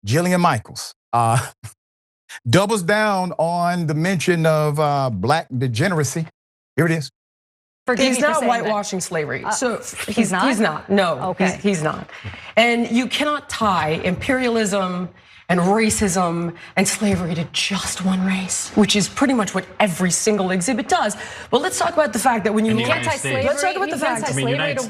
Jillian Michaels, doubles down on the mention of black degeneracy. Here it is. He's not whitewashing slavery. So he's not? He's not, no, okay. He's not. And you cannot tie imperialism and racism and slavery to just one race, which is pretty much what every single exhibit does. But let's talk about the fact that when you anti-slavery, let's talk about the fact that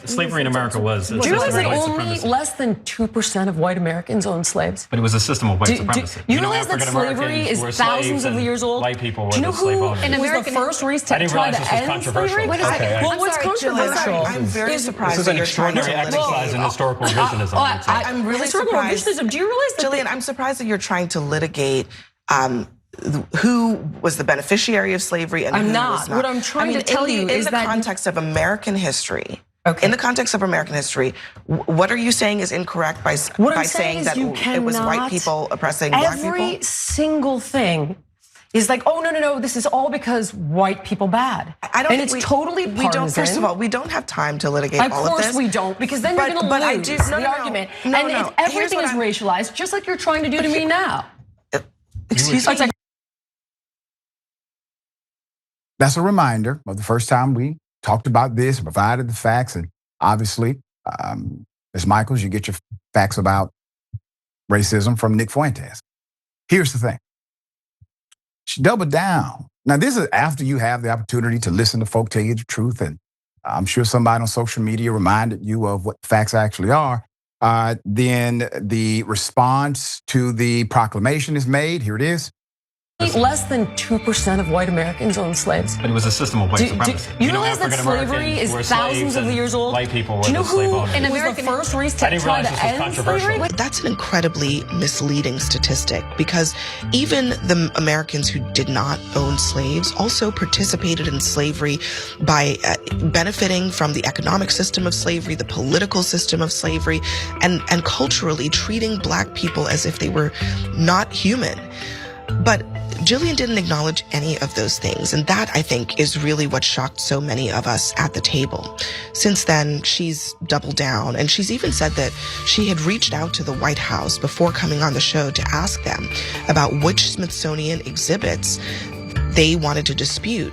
slavery in America was. Do you realize that only less than 2% of white Americans owned slaves? But it was a system of white supremacy. You realize that slavery is thousands of years old? White people were Do you know the slave who owners. was the first race to try to end slavery? Wait a second. Well, what's controversial? I'm very surprised. This is an extraordinary exercise in historical revisionism. I'm really surprised. Revisionism. Do you realize that? Jillian, I'm surprised that you're trying to litigate who was the beneficiary of slavery and who was not. What I'm trying to tell you is that in the context of American history. In the context of American history, what are you saying is incorrect by saying that it was white people oppressing black people? Every single thing is like, oh, no, this is all because white people bad. And it's totally partisan. We don't, first of all, we don't have time to litigate all of this. Of course we don't, because then you're going to lose the argument. And everything is racialized, just like you're trying to do to me now. Excuse me? That's a reminder of the first time we talked about this, provided the facts, and obviously, Ms. Michaels, you get your facts about racism from Nick Fuentes. Here's the thing. She doubled down. Now, this is after you have the opportunity to listen to folk tell you the truth, and I'm sure somebody on social media reminded you of what the facts actually are. Then the response to the proclamation is made. Here it is. Less than 2% of white Americans owned slaves. But it was a system of white supremacy. You realize that slavery is thousands of years old? White people were Do you know the slave who owners. was the first race to try to end slavery? That's an incredibly misleading statistic, because even the Americans who did not own slaves also participated in slavery by benefiting from the economic system of slavery, the political system of slavery, and culturally treating black people as if they were not human. But Jillian didn't acknowledge any of those things, and that, I think, is really what shocked so many of us at the table. Since then, she's doubled down, and she's even said that she had reached out to the White House before coming on the show to ask them about which Smithsonian exhibits they wanted to dispute.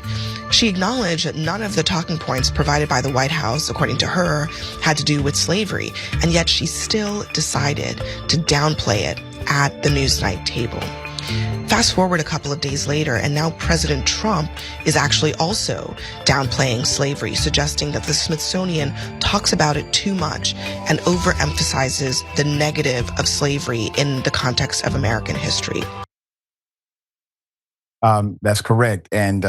She acknowledged that none of the talking points provided by the White House, according to her, had to do with slavery, and yet she still decided to downplay it at the NewsNight table. Fast forward a couple of days later, and now President Trump is actually also downplaying slavery, suggesting that the Smithsonian talks about it too much and overemphasizes the negative of slavery in the context of American history. That's correct. And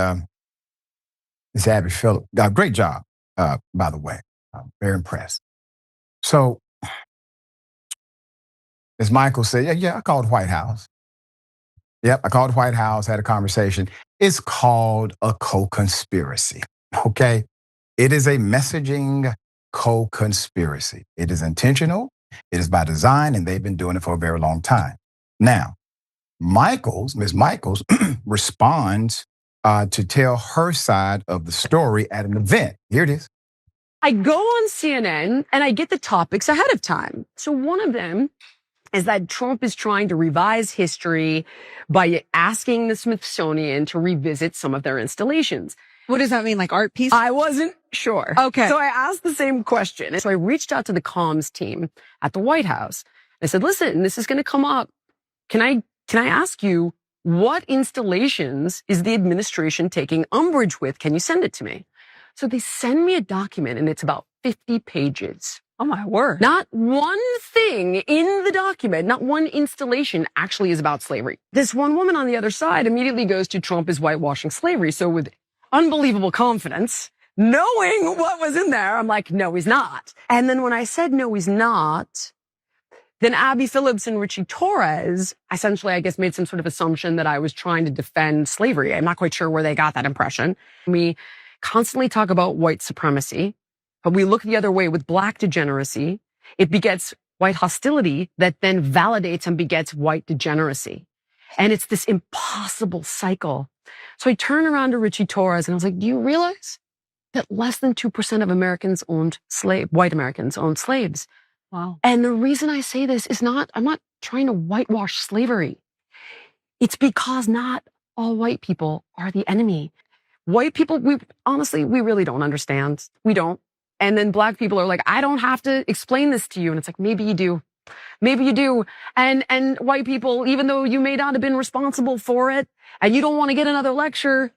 it's Abby Phillip. Great job, by the way. I'm very impressed. So, as Michael said, yeah, I called White House. Yep, I called the White House, had a conversation. It's called a co-conspiracy, okay? It is a messaging co-conspiracy. It is intentional, it is by design, and they've been doing it for a very long time. Now, Ms. Michaels responds to tell her side of the story at an event. Here it is. I go on CNN and I get the topics ahead of time. So one of them is that Trump is trying to revise history by asking the Smithsonian to revisit some of their installations. What does that mean, like art pieces? I wasn't sure. Okay. So I asked the same question. So I reached out to the comms team at the White House. I said, listen, this is going to come up. Can I ask you, what installations is the administration taking umbrage with? Can you send it to me? So they send me a document, and it's about 50 pages. Oh my word. Not one thing in the document, not one installation actually is about slavery. This one woman on the other side immediately goes to Trump is whitewashing slavery. So with unbelievable confidence, knowing what was in there, I'm like, no, he's not. And then when I said, no, he's not, then Abby Phillip and Richey essentially, I guess, made some sort of assumption that I was trying to defend slavery. I'm not quite sure where they got that impression. We constantly talk about white supremacy, but we look the other way with black degeneracy. It begets white hostility that then validates and begets white degeneracy. And it's this impossible cycle. So I turn around to Richey and I was like, do you realize that less than 2% of Americans owned white Americans owned slaves? Wow. And the reason I say this is I'm not trying to whitewash slavery. It's because not all white people are the enemy. White people, we really don't understand. We don't. And then black people are like, I don't have to explain this to you. And it's like, maybe you do. Maybe you do. And white people, even though you may not have been responsible for it and you don't want to get another lecture,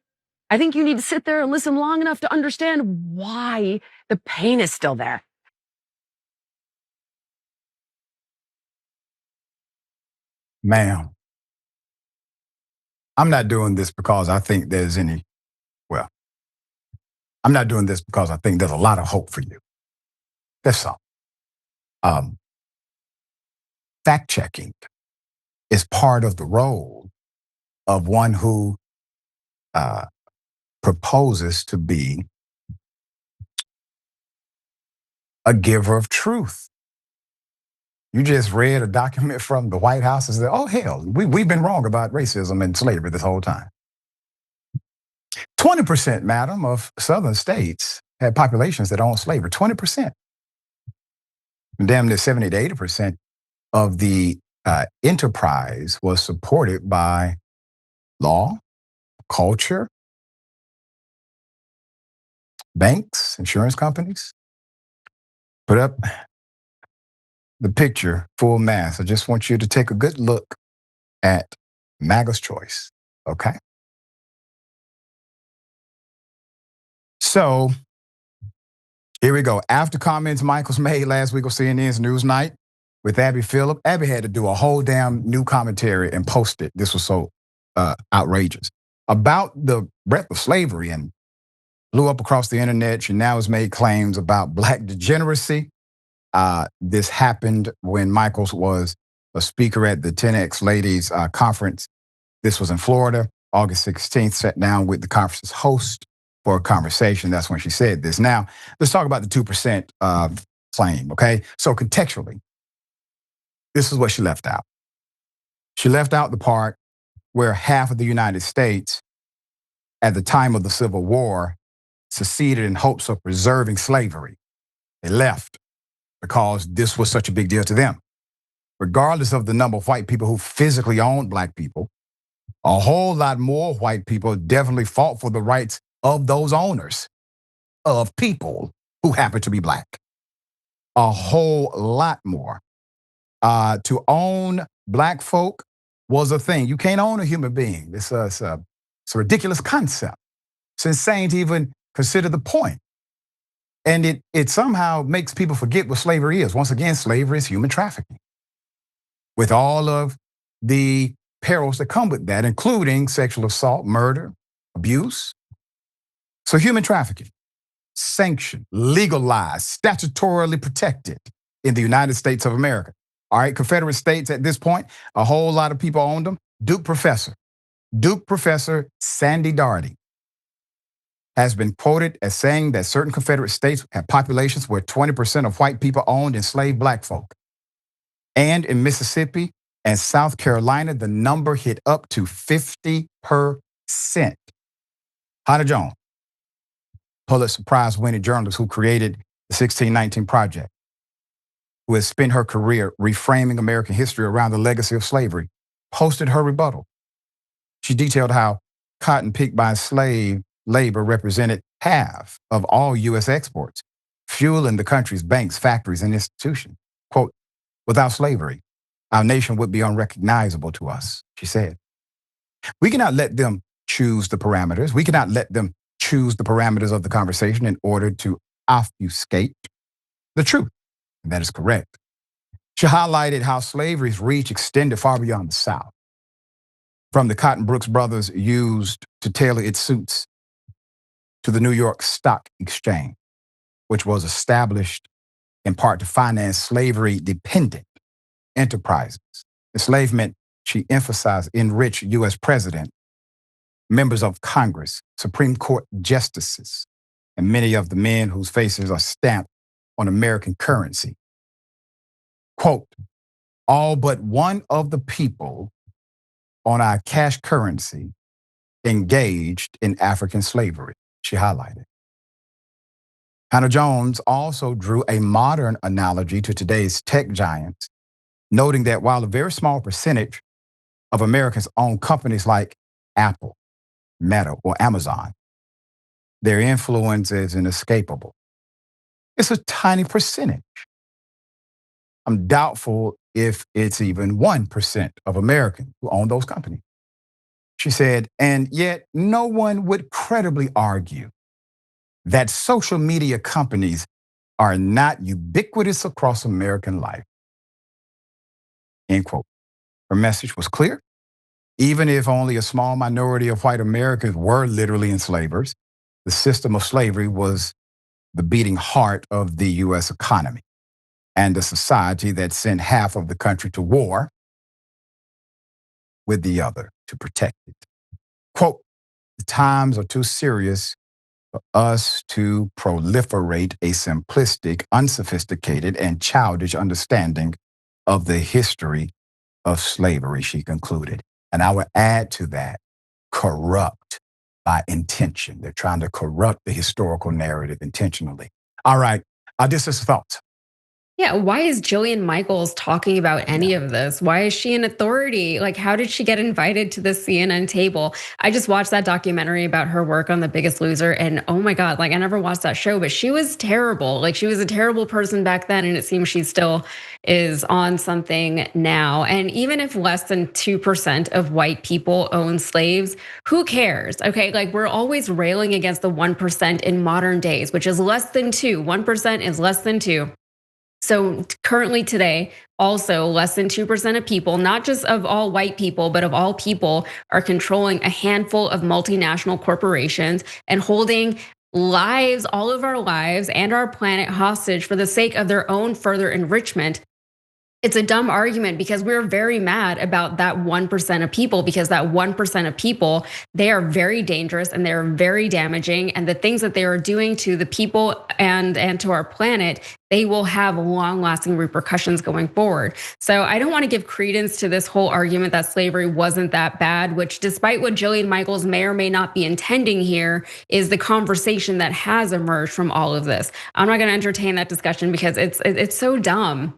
I think you need to sit there and listen long enough to understand why the pain is still there. Ma'am, I'm not doing this because I think I'm not doing this because I think there's a lot of hope for you. That's all. Fact checking is part of the role of one who proposes to be a giver of truth. You just read a document from the White House and said, oh, hell, we've been wrong about racism and slavery this whole time. 20%, madam, of southern states had populations that owned slavery, 20%. And damn near 70 to 80% of the enterprise was supported by law, culture, banks, insurance companies. Put up the picture full mass. I just want you to take a good look at MAGA's choice, okay? So here we go. After comments Michaels made last week on CNN's Newsnight with Abby Phillip, Abby had to do a whole damn new commentary and post it. This was so outrageous. About the breadth of slavery and blew up across the internet. She now has made claims about Black degeneracy. This happened when Michaels was a speaker at the 10X Ladies Conference. This was in Florida, August 16th, sat down with the conference's host for a conversation. That's when she said this. Now, let's talk about the 2% claim, okay? So contextually, this is what she left out. She left out the part where half of the United States at the time of the Civil War seceded in hopes of preserving slavery. They left because this was such a big deal to them. Regardless of the number of white people who physically owned Black people, a whole lot more white people definitely fought for the rights of those owners of people who happen to be Black. A whole lot more. To own Black folk was a thing. You can't own a human being. It's a ridiculous concept. It's insane to even consider the point. And it somehow makes people forget what slavery is. Once again, slavery is human trafficking, with all of the perils that come with that, including sexual assault, murder, abuse. So human trafficking, sanctioned, legalized, statutorily protected in the United States of America. All right, Confederate states at this point, a whole lot of people owned them. Duke professor Sandy Darty has been quoted as saying that certain Confederate states have populations where 20% of white people owned enslaved Black folk. And in Mississippi and South Carolina, the number hit up to 50%. Hannah Jones, Pulitzer Prize-winning journalist who created the 1619 Project, who has spent her career reframing American history around the legacy of slavery, posted her rebuttal. She detailed how cotton picked by slave labor represented half of all U.S. exports, fueling the country's banks, factories, and institutions. Quote, without slavery, our nation would be unrecognizable to us, she said. We cannot let them choose the parameters. We cannot let them choose the parameters of the conversation in order to obfuscate the truth. And that is correct. She highlighted how slavery's reach extended far beyond the South. From the cotton Brooks brothers used to tailor its suits to the New York Stock Exchange, which was established in part to finance slavery-dependent enterprises. Enslavement, she emphasized, enriched U.S. president, members of Congress, Supreme Court justices, and many of the men whose faces are stamped on American currency. Quote, all but one of the people on our cash currency engaged in African slavery, she highlighted. Hannah Jones also drew a modern analogy to today's tech giants, noting that while a very small percentage of Americans own companies like Apple, Meta, or Amazon, their influence is inescapable. It's a tiny percentage. I'm doubtful if it's even 1% of Americans who own those companies. She said, and yet no one would credibly argue that social media companies are not ubiquitous across American life. End quote. Her message was clear. Even if only a small minority of white Americans were literally enslavers, the system of slavery was the beating heart of the U.S. economy and a society that sent half of the country to war with the other to protect it. Quote, the times are too serious for us to proliferate a simplistic, unsophisticated, and childish understanding of the history of slavery, she concluded. And I would add to that, corrupt by intention. They're trying to corrupt the historical narrative intentionally. All right, this is thoughts. Yeah, why is Jillian Michaels talking about any of this? Why is she an authority? Like, how did she get invited to the CNN table? I just watched that documentary about her work on The Biggest Loser, and oh my God, like I never watched that show, but she was terrible. Like she was a terrible person back then, and it seems she still is on something now. And even if less than 2% of white people own slaves, who cares? Okay, like we're always railing against the 1% in modern days, which is less than 2. 1% is less than 2. So currently today, also less than 2% of people, not just of all white people, but of all people, are controlling a handful of multinational corporations and holding lives, all of our lives and our planet hostage for the sake of their own further enrichment. It's a dumb argument because we're very mad about that 1% of people, because that 1% of people, they are very dangerous and they're very damaging. And the things that they are doing to the people and to our planet, they will have long lasting repercussions going forward. So I don't want to give credence to this whole argument that slavery wasn't that bad, which despite what Jillian Michaels may or may not be intending here, is the conversation that has emerged from all of this. I'm not going to entertain that discussion because it's so dumb.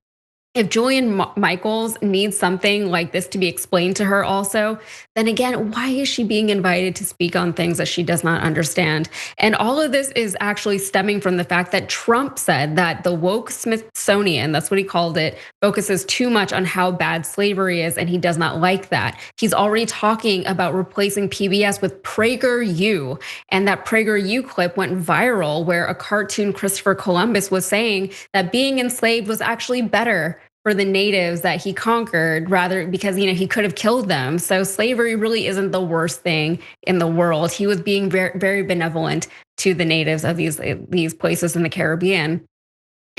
If Jillian Michaels needs something like this to be explained to her also, then again, why is she being invited to speak on things that she does not understand? And all of this is actually stemming from the fact that Trump said that the woke Smithsonian, that's what he called it, focuses too much on how bad slavery is, and he does not like that. He's already talking about replacing PBS with PragerU, and that PragerU clip went viral where a cartoon Christopher Columbus was saying that being enslaved was actually better for the natives that he conquered, rather because he could have killed them. So slavery really isn't the worst thing in the world. He was being very, very benevolent to the natives of these places in the Caribbean.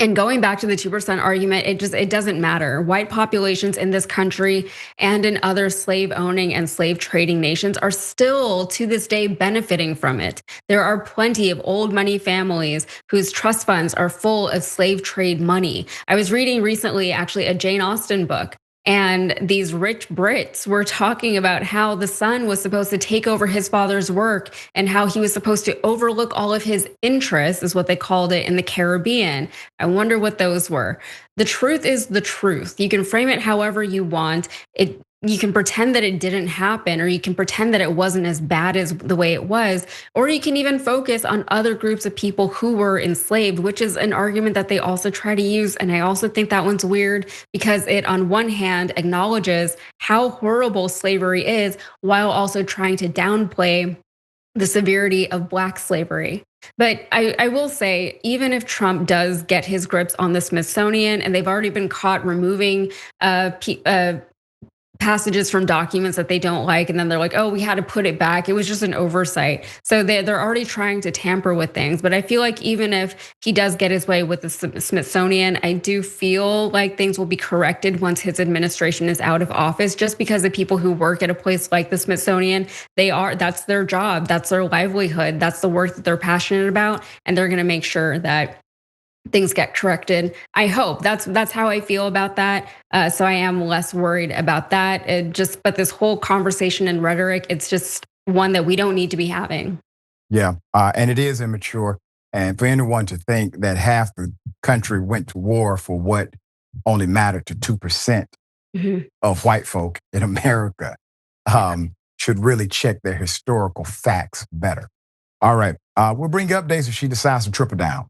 And going back to the 2% argument, it doesn't matter. White populations in this country and in other slave owning and slave trading nations are still to this day benefiting from it. There are plenty of old money families whose trust funds are full of slave trade money. I was reading recently actually a Jane Austen book, and these rich Brits were talking about how the son was supposed to take over his father's work and how he was supposed to overlook all of his interests, is what they called it, in the Caribbean. I wonder what those were. The truth is the truth. You can frame it however you want. You can pretend that it didn't happen, or you can pretend that it wasn't as bad as the way it was, or you can even focus on other groups of people who were enslaved, which is an argument that they also try to use. And I also think that one's weird because it, on one hand, acknowledges how horrible slavery is while also trying to downplay the severity of Black slavery. But I will say, even if Trump does get his grips on the Smithsonian, and they've already been caught removing passages from documents that they don't like, and then they're like, oh, we had to put it back. It was just an oversight. So they're already trying to tamper with things. But I feel like even if he does get his way with the Smithsonian, I do feel like things will be corrected once his administration is out of office, just because the people who work at a place like the Smithsonian, that's their job, that's their livelihood, that's the work that they're passionate about, and they're gonna make sure that things get corrected. I hope that's how I feel about that. So I am less worried about that. But this whole conversation and rhetoric, it's just one that we don't need to be having. Yeah, and it is immature. And for anyone to think that half the country went to war for what only mattered to 2% of white folk in America should really check their historical facts better. All right, we'll bring you updates if she decides to triple down.